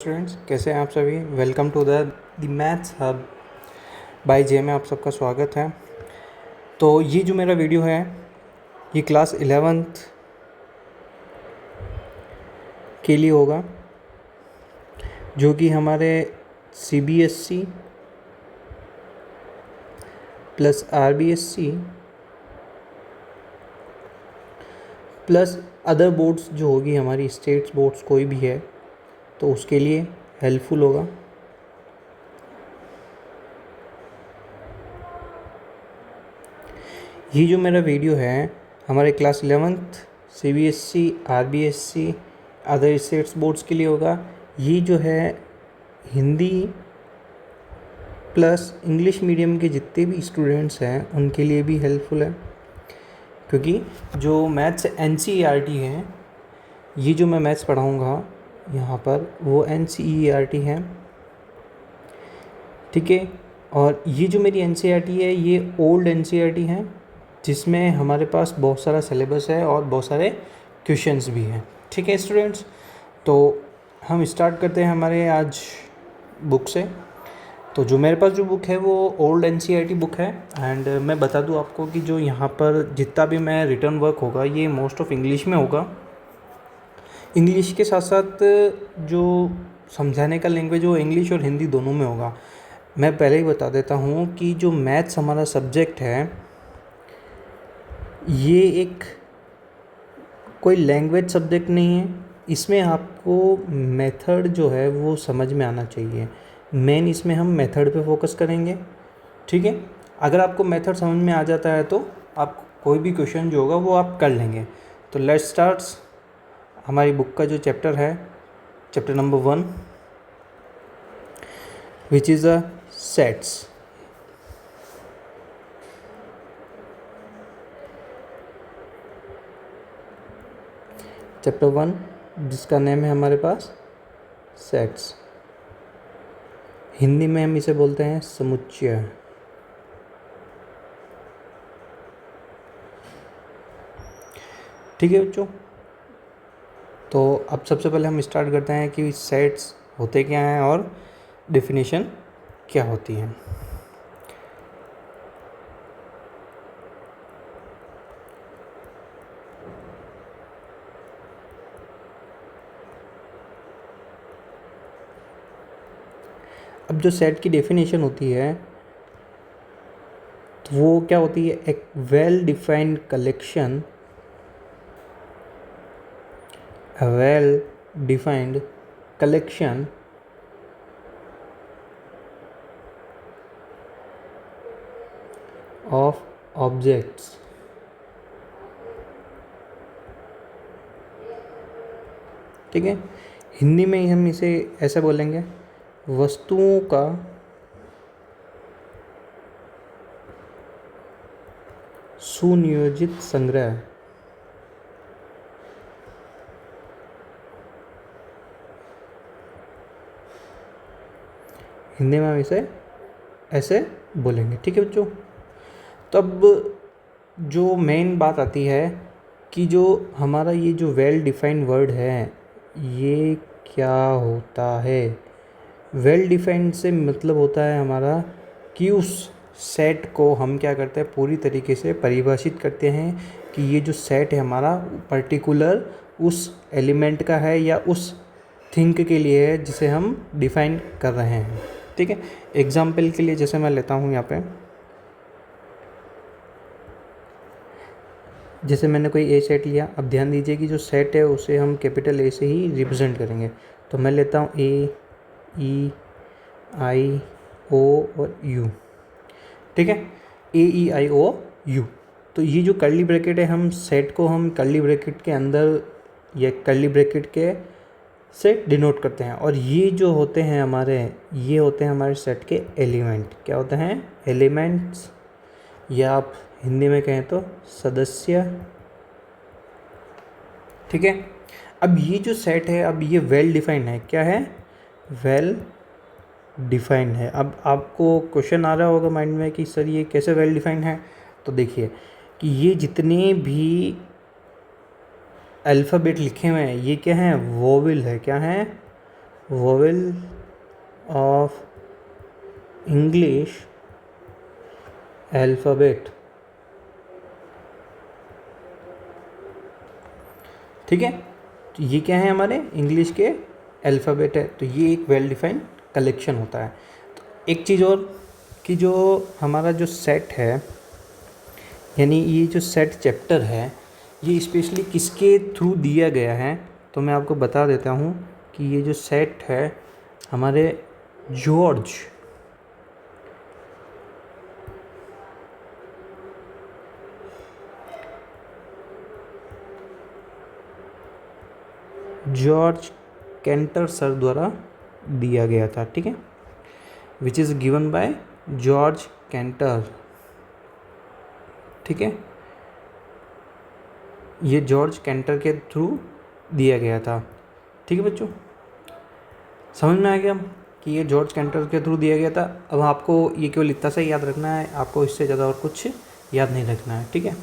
Students, कैसे हैं आप सभी। Welcome to the maths hub by J में आप सबका स्वागत है। तो ये जो मेरा वीडियो है ये क्लास 11th के लिए होगा, जो कि हमारे CBSE plus RBSE plus other boards जो होगी हमारी स्टेट्स बोर्ड्स कोई भी है तो उसके लिए हेल्पफुल होगा। ये जो मेरा वीडियो है हमारे class 11th CBSE RBSE other states boards के लिए होगा। ये जो है हिंदी प्लस इंग्लिश मीडियम के जितने भी स्टूडेंट्स हैं उनके लिए भी हेल्पफुल है, क्योंकि जो मैथ्स NCERT है, ये जो मैं मैथ्स पढ़ाऊँगा यहाँ पर वो NCERT है, ठीक है। और ये जो मेरी NCERT है ये ओल्ड NCERT है, जिसमें हमारे पास बहुत सारा सिलेबस है और बहुत सारे क्वेश्चंस भी हैं, ठीक है स्टूडेंट्स। तो हम स्टार्ट करते हैं हमारे आज बुक से। तो जो मेरे पास जो बुक है वो ओल्ड NCERT बुक है। एंड मैं बता दूं आपको कि जो यहाँ पर जितना भी मैं रिटर्न वर्क होगा ये मोस्ट ऑफ इंग्लिश में होगा। इंग्लिश के साथ साथ जो समझाने का लैंग्वेज वो इंग्लिश और हिंदी दोनों में होगा। मैं पहले ही बता देता हूँ कि जो मैथ्स हमारा सब्जेक्ट है ये एक कोई लैंग्वेज सब्जेक्ट नहीं है। इसमें आपको मेथड जो है वो समझ में आना चाहिए। मेन इसमें हम मेथड पे फोकस करेंगे, ठीक है। अगर आपको मेथड समझ में आ जाता है तो आप कोई भी क्वेश्चन जो होगा वो आप कर लेंगे। तो लेट्स स्टार्ट्स। हमारी बुक का जो चैप्टर है, chapter number 1, which is a sets. Chapter 1 जिसका नेम है हमारे पास सेट्स। हिंदी में हम इसे बोलते हैं समुच्चय। ठीक है बच्चों, तो अब सबसे पहले हम स्टार्ट करते हैं कि सेट्स होते क्या हैं और डेफिनेशन क्या होती है। अब जो सेट की डेफिनेशन होती है तो वो क्या होती है, एक well defined collection, a well defined collection of objects ठीक है। हिंदी में हम इसे ऐसे बोलेंगे, वस्तुओं का सुनियोजित संग्रह। हिंदी में हम इसे ऐसे बोलेंगे, ठीक है बच्चों। तब जो मेन बात आती है कि जो हमारा ये जो वेल डिफाइंड वर्ड है ये क्या होता है। वेल डिफाइंड से मतलब होता है हमारा कि उस सेट को हम क्या करते हैं, पूरी तरीके से परिभाषित करते हैं कि ये जो सेट है हमारा पर्टिकुलर उस एलिमेंट का है या उस थिंग के लिए है जिसे हम डिफाइन कर रहे हैं, ठीक है। एग्जाम्पल के लिए जैसे मैं लेता हूँ यहाँ पे, जैसे मैंने कोई ए सेट लिया। अब ध्यान दीजिए कि जो सेट है उसे हम कैपिटल ए से ही रिप्रेजेंट करेंगे। तो मैं लेता हूँ A E I O और U, ठीक है। A E I O U। तो ये जो कर्ली ब्रैकेट है हम सेट को हम कर्ली ब्रैकेट के अंदर या कर्ली ब्रैकेट के से डिनोट करते हैं। और ये जो होते हैं हमारे, ये होते हैं हमारे सेट के एलिमेंट। क्या होते हैं? एलिमेंट्स, या आप हिंदी में कहें तो सदस्य, ठीक है। अब ये जो सेट है, अब ये वेल डिफाइंड है। क्या है? वेल डिफाइंड है। अब आपको क्वेश्चन आ रहा होगा माइंड में कि सर ये कैसे वेल डिफाइंड है। तो देखिए कि ये जितने भी अल्फ़ाबेट लिखे हुए हैं ये क्या हैं? वोवेल है। क्या हैं? Vowel of English alphabet. ठीक है, तो ये क्या है, हमारे इंग्लिश के अल्फ़ाबेट है। तो ये एक वेल डिफाइंड कलेक्शन होता है। तो एक चीज़ और कि जो हमारा जो सेट है, यानी ये जो सेट चैप्टर है, ये स्पेशली किसके थ्रू दिया गया है, तो मैं आपको बता देता हूँ कि ये जो सेट है हमारे जॉर्ज कैंटर सर द्वारा दिया गया था। ठीक है, which is given by George canter. ठीक है, ये जॉर्ज कैंटर के थ्रू दिया गया था। ठीक है बच्चों, समझ में आ गया कि ये जॉर्ज कैंटर के थ्रू दिया गया था। अब आपको ये केवल इतना सा याद रखना है, आपको इससे ज़्यादा और कुछ याद नहीं रखना है। ठीक है,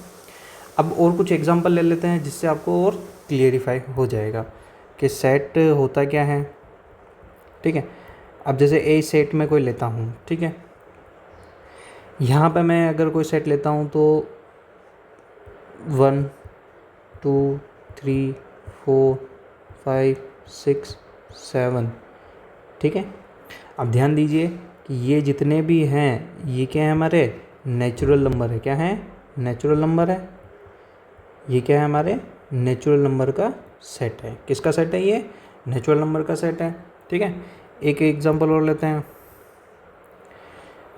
अब और कुछ एग्जांपल ले लेते हैं जिससे आपको और क्लियरिफाई हो जाएगा कि सेट होता क्या है। ठीक है, अब जैसे ए सेट में कोई लेता हूँ, ठीक है, यहाँ पे मैं अगर कोई सेट लेता हूँ तो 1 2 3 4 5 6 7। ठीक है, अब ध्यान दीजिए कि ये जितने भी हैं ये क्या है, हमारे नेचुरल नंबर है। क्या है, नेचुरल नंबर है। ये क्या है, हमारे नेचुरल नंबर का सेट है। किसका सेट है, ये नेचुरल नंबर का सेट है। ठीक है, एक एग्जांपल और लेते हैं।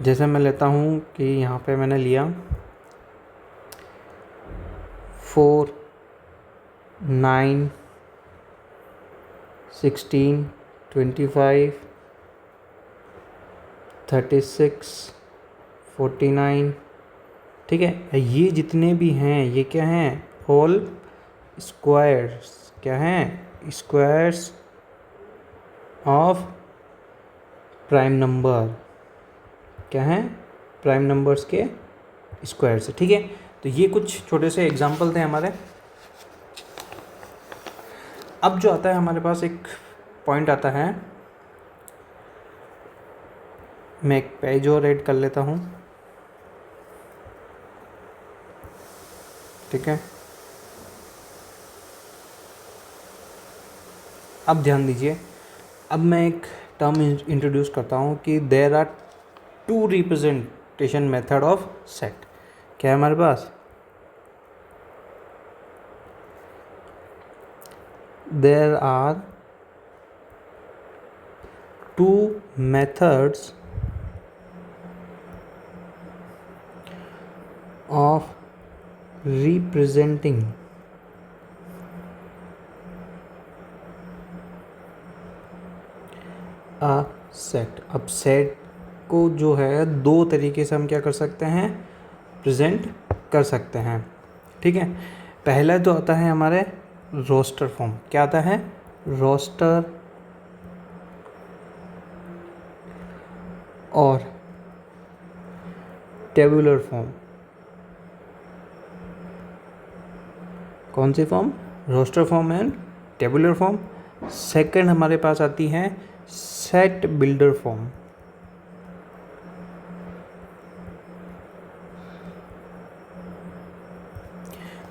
जैसे मैं लेता हूँ कि यहाँ पे मैंने लिया 4 9 16 25 36 49। ठीक है, ये जितने भी हैं ये क्या हैं, होल स्क्वायर्स। क्या हैं, स्क्वायर्स ऑफ प्राइम नंबर। क्या हैं, प्राइम नंबर्स के स्क्वायर्स। ठीक है, तो ये कुछ छोटे से एग्जांपल थे हमारे। अब जो आता है हमारे पास एक पॉइंट आता है, मैं एक पेज और ऐड कर लेता हूँ। ठीक है, अब ध्यान दीजिए, अब मैं एक टर्म इंट्रोड्यूस करता हूँ कि there are 2 representation method of set. क्या है हमारे पास, there are 2 methods of representing a set. अब सेट को जो है 2 तरीके से हम क्या कर सकते हैं, प्रेजेंट कर सकते हैं। ठीक है, पहला तो आता है हमारे रोस्टर फॉर्म। क्या आता है, रोस्टर और टेबुलर फॉर्म। कौन सी form, roster form and tabular form. Second हमारे पास आती है सेट बिल्डर फॉर्म।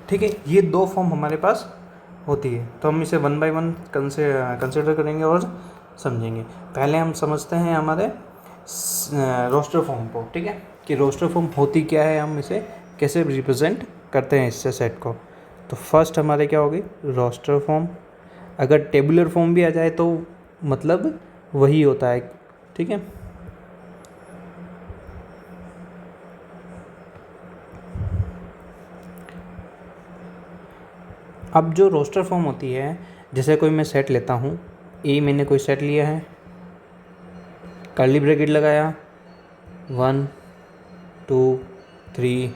ठीक है, ये 2 फॉर्म हमारे पास होती है, तो हम इसे 1 बाय 1 कंसिडर करेंगे और समझेंगे। पहले हम समझते हैं हमारे रोस्टर फॉर्म को। ठीक है, कि रोस्टर फॉर्म होती क्या है, हम इसे कैसे रिप्रेजेंट करते हैं इससे सेट को। तो फर्स्ट हमारे क्या होगी, रोस्टर फॉर्म। अगर टेबुलर फॉर्म भी आ जाए तो मतलब वही होता है। ठीक है, अब जो रोस्टर फॉर्म होती है, जैसे कोई मैं सेट लेता हूँ, ए मैंने कोई सेट लिया है, कर्ली ब्रैकेट लगाया, 1 2 3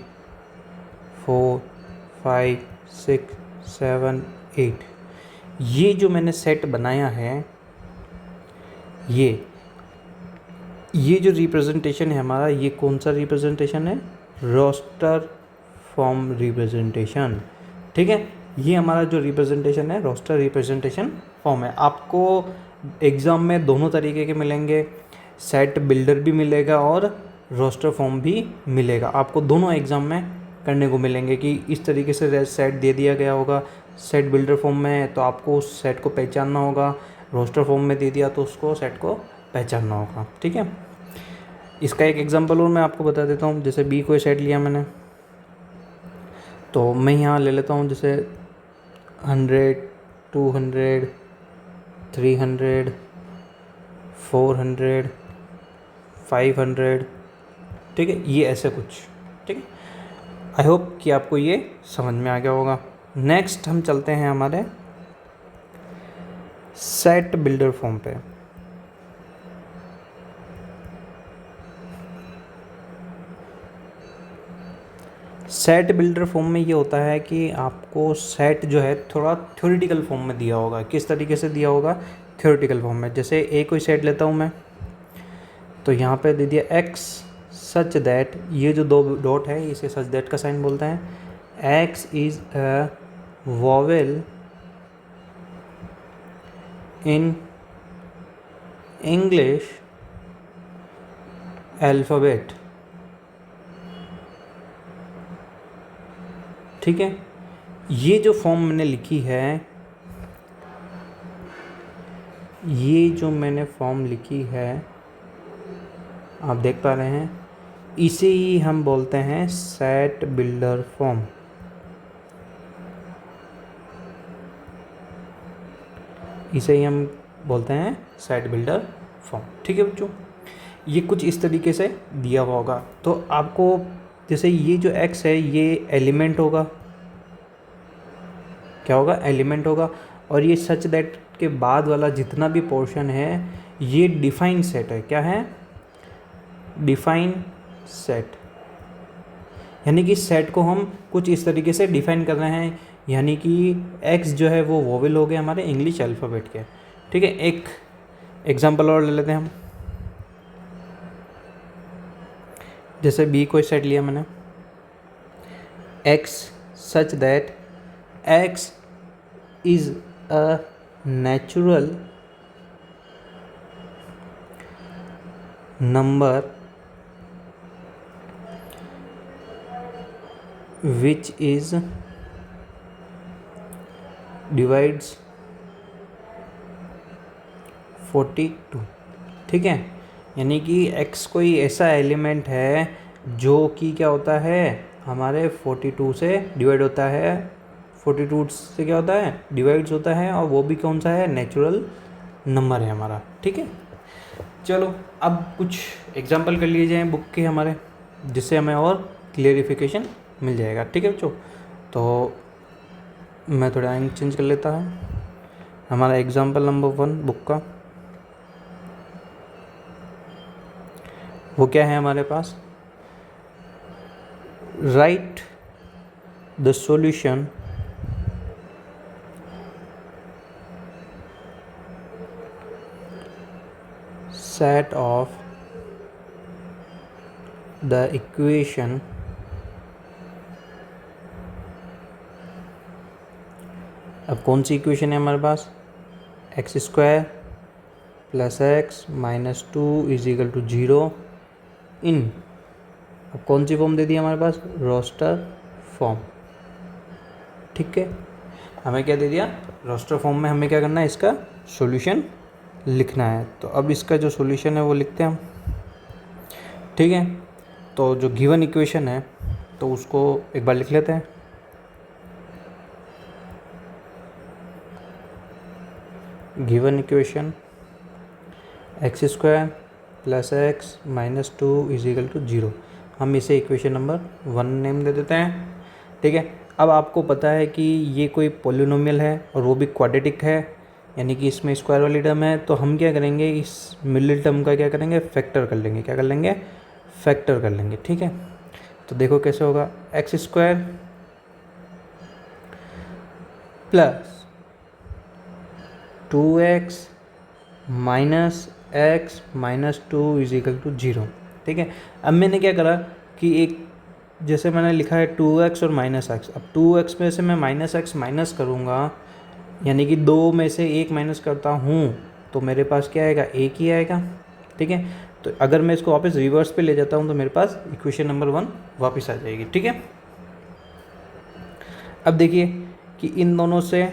4 5 6 7 8। ये जो मैंने सेट बनाया है, ये जो रिप्रेजेंटेशन है हमारा, ये कौन सा रिप्रेजेंटेशन है, रोस्टर फॉर्म रिप्रेजेंटेशन। ठीक है, ये हमारा जो रिप्रेजेंटेशन है रोस्टर रिप्रेजेंटेशन फॉर्म है। आपको एग्ज़ाम में दोनों तरीके के मिलेंगे, सेट बिल्डर भी मिलेगा और रोस्टर फॉर्म भी मिलेगा। आपको दोनों एग्ज़ाम में करने को मिलेंगे कि इस तरीके से सेट दे दिया गया होगा, सेट बिल्डर फॉर्म में तो आपको उस सेट को पहचानना होगा, रोस्टर फॉर्म में दे दिया तो उसको सेट को पहचानना होगा। ठीक है, इसका एक एग्जांपल और मैं आपको बता देता हूँ। जैसे बी कोई सेट लिया मैंने, तो मैं यहाँ ले लेता हूँ जैसे 100, 200, 300, 400, 500। ठीक है, ये ऐसे कुछ। ठीक है, आई होप कि आपको ये समझ में आ गया होगा। नेक्स्ट हम चलते हैं हमारे सेट बिल्डर फॉर्म पे। सेट बिल्डर फॉर्म में ये होता है कि आपको सेट जो है थोड़ा थ्योरेटिकल फॉर्म में दिया होगा। किस तरीके से दिया होगा? थ्योरेटिकल फॉर्म में। जैसे ए कोई सेट लेता हूँ मैं, तो यहाँ पे दे दिया एक्स सच दैट, ये जो दो डॉट है इसे सच दैट का साइन बोलते हैं। X is a vowel in English alphabet. ठीक है, ये जो फॉर्म मैंने लिखी है, ये जो मैंने फॉर्म लिखी है आप देख पा रहे हैं, इसे ही हम बोलते हैं सेट बिल्डर फॉर्म। इसे ही हम बोलते हैं सेट बिल्डर फॉर्म। ठीक है बच्चों, ये कुछ इस तरीके से दिया हुआ होगा। तो आपको जैसे ये जो x है ये एलिमेंट होगा, क्या होगा? एलिमेंट होगा। और ये सच दैट के बाद वाला जितना भी पोर्शन है ये डिफाइन सेट है। क्या है? Define set. यानी कि सेट को हम कुछ इस तरीके से डिफाइन कर रहे हैं, यानी कि x जो है वो वोवेल हो गए हमारे इंग्लिश अल्फ़ाबेट के। ठीक है, एक एग्जांपल और ले लेते हैं हम। जैसे बी कोई सेट लिया मैंने, x such that x is a natural number which is divides 42। ठीक है, यानी कि x कोई ऐसा एलिमेंट है जो कि क्या होता है हमारे 42 से डिवाइड होता है, 42 से क्या होता है? डिवाइड्स होता है, और वो भी कौन सा है? नेचुरल नंबर है हमारा। ठीक है, चलो अब कुछ एग्जांपल कर लिए जाएँ बुक के हमारे, जिससे हमें और क्लियरिफिकेशन मिल जाएगा। ठीक है बच्चों, तो मैं थोड़ा एंग चेंज कर लेता हूँ। हमारा एग्जांपल नंबर 1 बुक का वो क्या है हमारे पास? Write the solution set of the equation अब कौन सी इक्वेशन है हमारे पास? x² + x - 2 = 0 इन, अब कौन सी फॉर्म दे दी हमारे पास? Roster form. ठीक है, हमें क्या दे दिया? रोस्टर फॉर्म में हमें क्या करना है? इसका सॉल्यूशन लिखना है। तो अब इसका जो सॉल्यूशन है वो लिखते हैं हम। ठीक है, तो जो गिवन इक्वेशन है तो उसको एक बार लिख लेते हैं। गिवन इक्वेशन x² + x - 2 = 0, हम इसे इक्वेशन नंबर 1 नेम दे देते हैं। ठीक है, अब आपको पता है कि ये कोई पॉलिनोमियल है और वो भी क्वाड्रेटिक है, यानी कि इसमें स्क्वायर वाली टर्म है। तो हम क्या करेंगे? इस मिडिल टर्म का क्या करेंगे? फैक्टर कर लेंगे। क्या कर लेंगे? फैक्टर कर लेंगे। ठीक है, तो देखो कैसे होगा? x² + 2x - x - 2 = 0। ठीक है, अब मैंने क्या करा कि एक जैसे मैंने लिखा है 2x और -x, अब 2x में से मैं -x माइनस करूँगा, यानी कि 2 में से 1 माइनस करता हूँ तो मेरे पास क्या आएगा, एक ही आएगा। ठीक है, तो अगर मैं इसको वापस रिवर्स पे ले जाता हूँ तो मेरे पास इक्वेशन नंबर 1 वापस आ जाएगी। ठीक है, अब देखिए कि इन दोनों से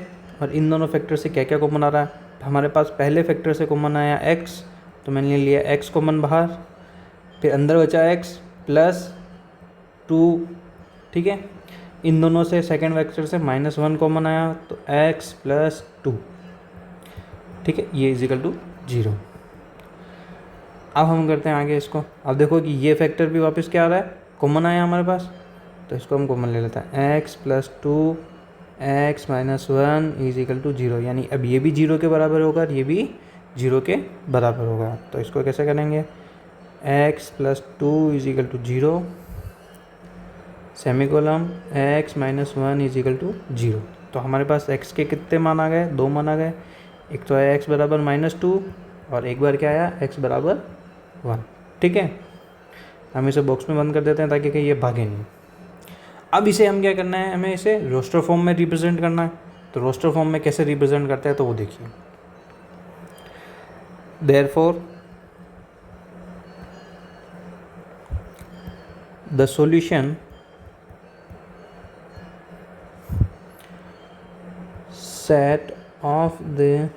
और इन दोनों फैक्टर से क्या क्या कॉमन आ रहा है। तो हमारे पास पहले फैक्टर से कॉमन आया x, तो मैंने लिया x कॉमन बाहर, फिर अंदर बचा x प्लस 2। ठीक है, इन दोनों से सेकेंड फैक्टर से -1 कॉमन आया, तो x प्लस 2। ठीक है, ये इजिकल टू 0। अब हम करते हैं आगे इसको। अब देखो कि ये फैक्टर भी वापस क्या आ रहा है, कॉमन आया हमारे पास, तो इसको हम कॉमन ले लेते हैं। x plus 2 x minus 1 is equal to 0, यानी अब ये भी 0 के बराबर होगा और ये भी 0 के बराबर होगा। तो इसको कैसे करेंगे, x plus 2 is equal to 0 semicolon x minus 1 is equal to 0। तो हमारे पास x के कितने मान आ गए, 2 मान आ गए। एक तो है x बराबर -2 और एक बार क्या आया, x बराबर 1। ठीक है, हम इसे बॉक्स में बंद कर देते हैं ताकि कहीं ये भागे नहीं। अब इसे हम क्या करना है, हमें इसे रोस्टर फॉर्म में रिप्रेजेंट करना है। तो रोस्टर फॉर्म में कैसे रिप्रेजेंट करते हैं तो वो देखिए। Therefore the solution set of the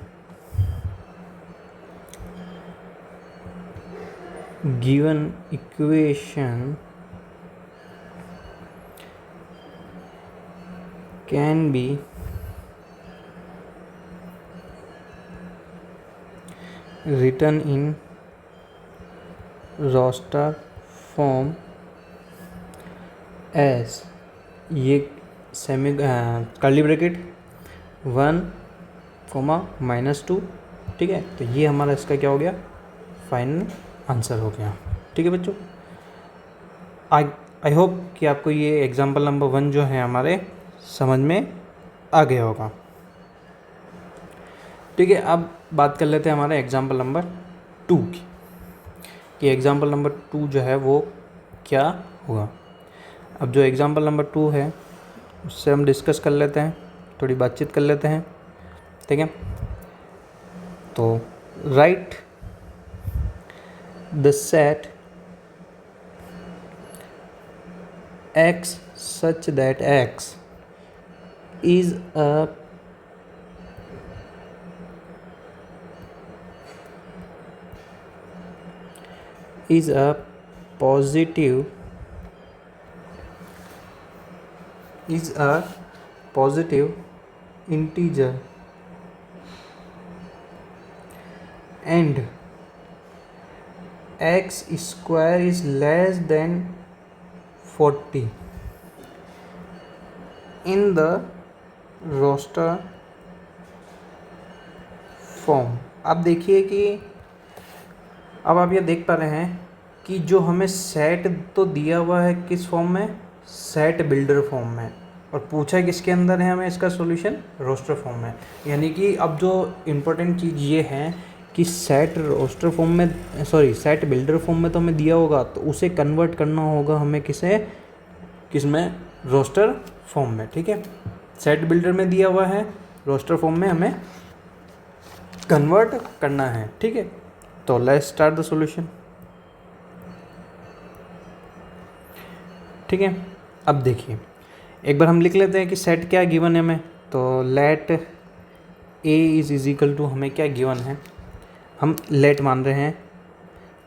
given equation can be written in roster form as, ये सेमी कर्ली ब्रैकेट 1, -2। ठीक है, तो ये हमारा इसका क्या हो गया, फाइनल आंसर हो गया। ठीक है बच्चों, आई होप कि आपको ये एग्जाम्पल नंबर 1 जो है हमारे समझ में आ गया होगा। ठीक है, अब बात कर लेते हैं हमारे एग्जाम्पल नंबर 2 की, कि एग्जाम्पल नंबर 2 जो है वो क्या हुआ। अब जो एग्जाम्पल नंबर 2 है उससे हम डिस्कस कर लेते हैं, थोड़ी बातचीत कर लेते हैं। ठीक है, तो right the set x such that x is a positive integer and x square is less than 40 in the roster form। अब देखिए कि अब आप ये देख पा रहे हैं कि जो हमें सेट तो दिया हुआ है किस फॉर्म में, सेट बिल्डर फॉर्म में, और पूछा है किसके अंदर है हमें इसका सॉल्यूशन, रोस्टर फॉर्म में। यानी कि अब जो इम्पोर्टेंट चीज़ ये है कि सेट रोस्टर फॉर्म में, सॉरी सेट बिल्डर फॉर्म में तो हमें दिया होगा, तो उसे कन्वर्ट करना होगा हमें किसमें, रोस्टर फॉर्म में। ठीक है, सेट बिल्डर में दिया हुआ है, रोस्टर फॉर्म में हमें कन्वर्ट करना है। ठीक है, तो लेट्स स्टार्ट द सॉल्यूशन। ठीक है, अब देखिए एक बार हम लिख लेते हैं कि सेट क्या गिवन है हमें। तो let A is equal to, हमें क्या गिवन है, हम लेट मान रहे हैं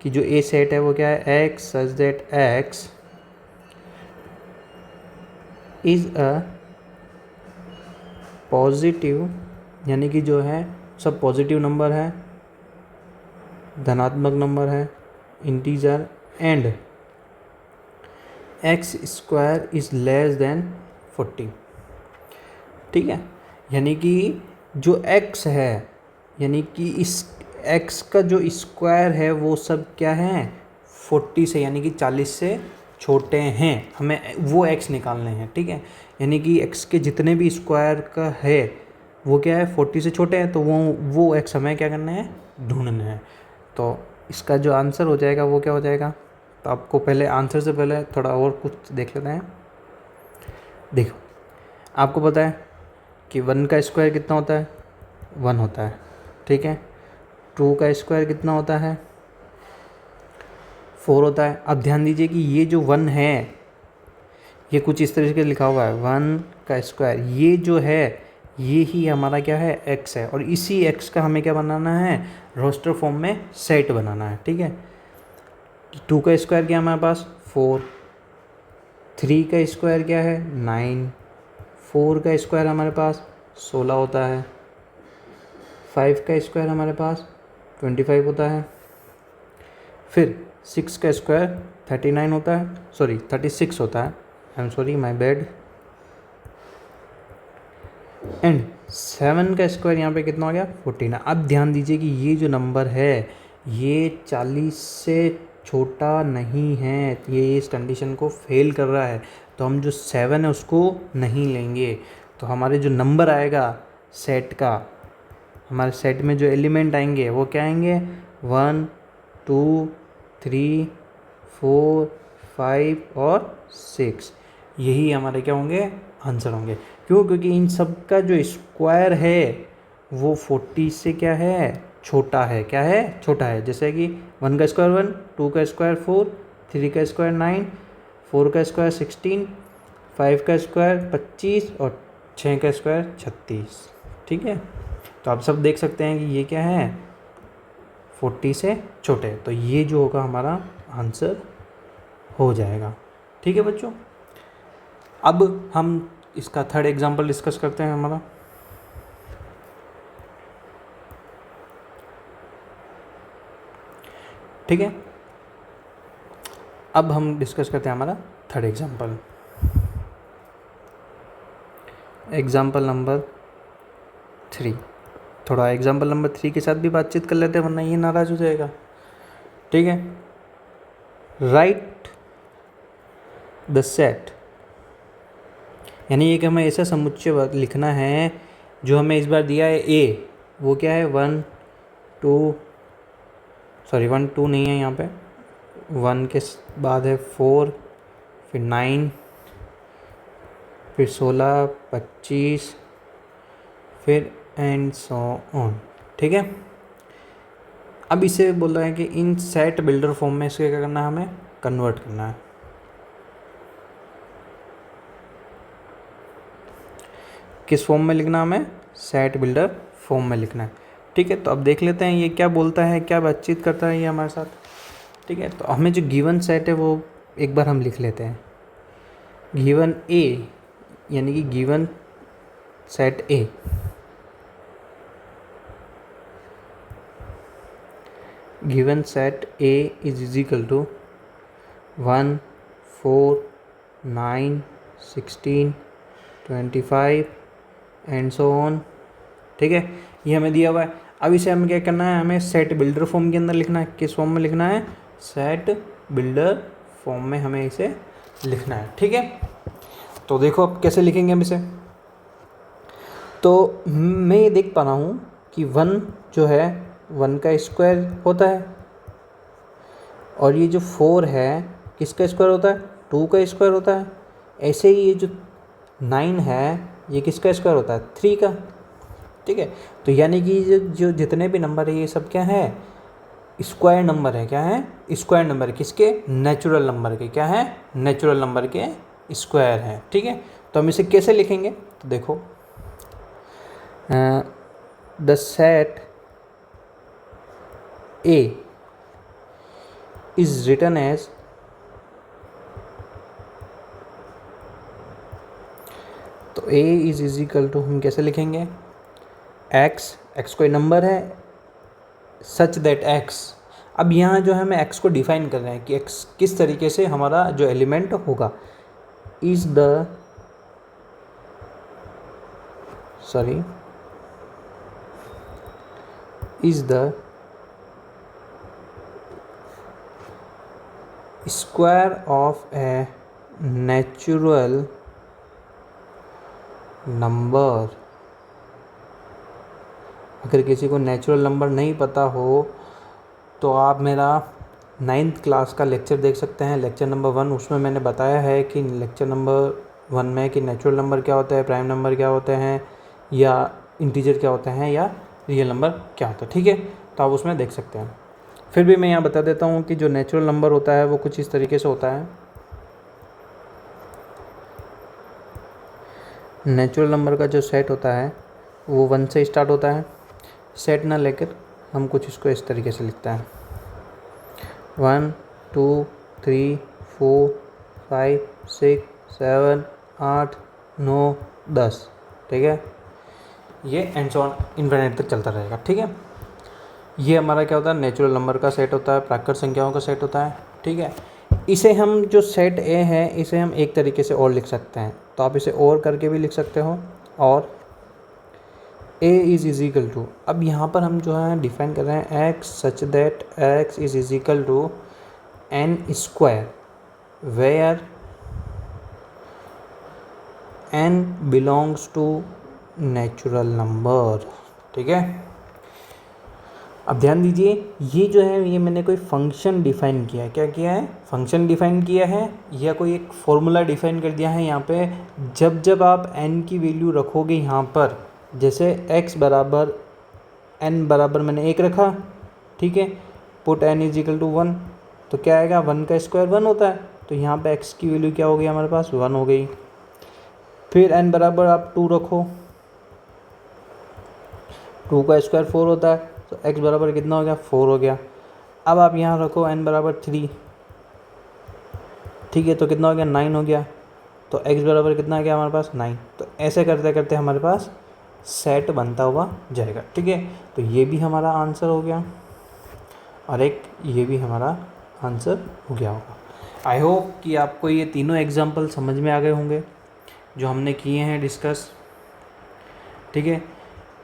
कि जो ए सेट है वो क्या है, x such that x is a positive, यानी कि जो है सब पॉजिटिव नंबर है, धनात्मक नंबर है, integer, and x square is less than 40। ठीक है, यानी कि जो x है, यानी कि इस x का जो स्क्वायर है वो सब क्या है, 40 से, यानी कि 40 से छोटे हैं, हमें वो x निकालने हैं। ठीक है, यानी कि x के जितने भी स्क्वायर का है वो क्या है, 40 से छोटे हैं, तो वो x हमें क्या करना है, ढूंढना है। तो इसका जो आंसर हो जाएगा वो क्या हो जाएगा, तो आपको पहले आंसर से पहले थोड़ा और कुछ देख लेते हैं। देखो आपको पता है कि 1 का स्क्वायर कितना होता है, 1 होता है। ठीक है, 2 का स्क्वायर कितना होता है? 4 होता है। अब ध्यान दीजिए कि ये जो 1 है ये कुछ इस तरीके से लिखा हुआ है 1 का स्क्वायर, ये जो है ये ही हमारा क्या है? x है। और इसी x का हमें क्या बनाना है? रोस्टर फॉर्म में सेट बनाना है। ठीक है, 2 का स्क्वायर क्या है हमारे पास? 4। 3 का स्क्वायर क्या है? 9। 4 का स्क्वायर हमारे पास 16 होता है। 5 का स्क्वायर हमारे पास 25 होता है। फिर 6 का स्क्वायर 39 होता है, सॉरी 36 होता है, I am sorry my bad. And 7 का स्क्वायर यहाँ पे कितना हो गया? 14। अब ध्यान दीजिए कि ये जो नंबर है ये 40 से छोटा नहीं है, ये इस कंडीशन को फेल कर रहा है, तो हम जो 7 है उसको नहीं लेंगे। तो हमारे जो नंबर आएगा सेट का, हमारे सेट में जो एलिमेंट आएंगे वो क्या आएंगे? 1 2 3 4 5 और 6, यही हमारे क्या होंगे? आंसर होंगे। क्यों? क्योंकि इन सब का जो स्क्वायर है वो 40 से क्या है? छोटा है। क्या है? छोटा है। जैसे कि 1 का स्क्वायर 1, 2 का स्क्वायर 4, 3 का स्क्वायर 9, 4 का स्क्वायर 16, 5 का स्क्वायर 25 और 6 का स्क्वायर 36। ठीक है, तो आप सब देख सकते हैं कि ये क्या है? 40 से छोटे। तो ये जो होगा हमारा आंसर हो जाएगा। ठीक है बच्चों, अब हम इसका थर्ड एग्जांपल डिस्कस करते हैं हमारा। ठीक है, अब हम डिस्कस करते हैं हमारा थर्ड एग्जांपल, एग्जांपल नंबर 3। थोड़ा एग्जांपल नंबर 3 के साथ भी बातचीत कर लेते हैं, वरना ये नाराज़ हो जाएगा। ठीक है, राइट द सेट, यानी एक हमें ऐसा समुच्चय लिखना है जो हमें इस बार दिया है ए, वो क्या है? 1 2 नहीं है यहाँ पे, 1 के बाद है 4, फिर 9, फिर 16, 25, फिर एंड सो ऑन। ठीक है, अब इसे बोल रहा है कि इन सेट बिल्डर फॉर्म में इसके क्या करना है? हमें कन्वर्ट करना है। किस फॉर्म में लिखना? हमें सेट बिल्डर फॉर्म में लिखना है। ठीक है, तो अब देख लेते हैं ये क्या बोलता है, क्या बातचीत करता है ये हमारे साथ। ठीक है, तो हमें जो गिवन सेट है वो एक बार हम लिख लेते हैं। गिवन ए, यानी कि given set A, given set A is equal to 1 4 9 16 25 and so on. ठीक है, ये हमें दिया हुआ है। अब इसे हमें क्या करना है? हमें सेट बिल्डर फॉर्म के अंदर लिखना है। किस फॉर्म में लिखना है? सेट बिल्डर फॉर्म में हमें इसे लिखना है। ठीक है, तो देखो अब कैसे लिखेंगे हम इसे। तो मैं ये देख पा रहा हूँ कि 1 जो है 1 का स्क्वायर होता है, और ये जो 4 है किसका स्क्वायर होता है? 2 का स्क्वायर होता है। ऐसे ही ये जो 9 है ये किसका स्क्वायर होता है? 3 का। ठीक है, तो यानी कि जो जितने भी नंबर है ये सब क्या है? स्क्वायर नंबर है। क्या है? Square number. किसके? नेचुरल नंबर के। क्या है? नेचुरल नंबर के स्क्वायर है। ठीक है, तो हम इसे कैसे लिखेंगे? तो देखो, the set A is written as, तो a इज इक्वल टू हम कैसे लिखेंगे? x कोई नंबर है, सच दैट x। अब यहाँ जो है हमें x को डिफाइन कर रहे हैं कि x किस तरीके से हमारा जो एलिमेंट होगा। Is the square of a natural number. अगर किसी को नेचुरल नंबर नहीं पता हो तो आप मेरा 9th क्लास का लेक्चर देख सकते हैं, लेक्चर नंबर 1। उसमें मैंने बताया है कि लेक्चर नंबर 1 में कि नेचुरल नंबर क्या होता है, प्राइम नंबर क्या होते हैं, या इंटीजर क्या होते हैं, या रियल नंबर क्या होता है। ठीक है, तो आप उसमें देख सकते हैं। फिर भी मैं यहाँ बता देता हूँ कि जो नेचुरल नंबर होता है वो कुछ इस तरीके से होता है। नेचुरल नंबर का जो सेट होता है वो 1 से स्टार्ट होता है। सेट ना लेकर हम कुछ इसको इस तरीके से लिखते हैं 1 2 3 4 5 6 7 8 9 10। ठीक है, ये एंड सो ऑन इनफिनिट तक चलता रहेगा। ठीक है, ये हमारा क्या होता है, नेचुरल नंबर का सेट होता है, प्राकृत संख्याओं का सेट होता है। ठीक है, इसे हम जो सेट ए है इसे हम एक तरीके से और लिख सकते हैं, तो आप इसे और करके भी लिख सकते हो। और a इज़ इक्वल टू, अब यहाँ पर हम जो है डिफाइन कर रहे हैं x such that x is equal to n square where n belongs to natural number. ठीक है, अब ध्यान दीजिए, ये जो है ये मैंने कोई फंक्शन डिफाइन किया है। क्या किया है, फंक्शन डिफाइन किया है या कोई एक फॉर्मूला डिफाइन कर दिया है। यहाँ पे जब जब आप n की वैल्यू रखोगे यहाँ पर, जैसे x बराबर n बराबर मैंने 1 रखा, ठीक है, put n is equal to 1, तो क्या आएगा, 1 का स्क्वायर 1 होता है, तो यहाँ पे x की वैल्यू क्या हो गई हमारे पास, 1 हो गई। फिर n बराबर आप 2 रखो, 2 का स्क्वायर 4 होता है, तो x बराबर कितना हो गया, 4 हो गया। अब आप यहाँ रखो n बराबर 3, ठीक है, तो कितना हो गया, 9 हो गया। तो x बराबर कितना आ गया हमारे पास, 9। तो ऐसे करते करते हमारे पास सेट बनता हुआ जाएगा। ठीक है, तो ये भी हमारा आंसर हो गया और एक ये भी हमारा आंसर हो गया होगा। आई होप कि आपको ये तीनों एग्जाम्पल समझ में आ गए होंगे जो हमने किए हैं डिस्कस। ठीक है,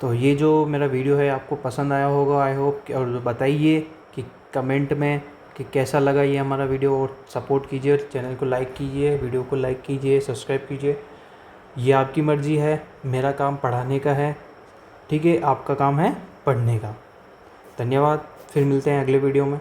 तो ये जो मेरा वीडियो है आपको पसंद आया होगा आई होप, और बताइए कि कमेंट में कि कैसा लगा ये हमारा वीडियो, और सपोर्ट कीजिए, चैनल को लाइक कीजिए, वीडियो को लाइक कीजिए, सब्सक्राइब कीजिए। ये आपकी मर्ज़ी है, मेरा काम पढ़ाने का है, ठीक है, आपका काम है पढ़ने का। धन्यवाद, फिर मिलते हैं अगले वीडियो में।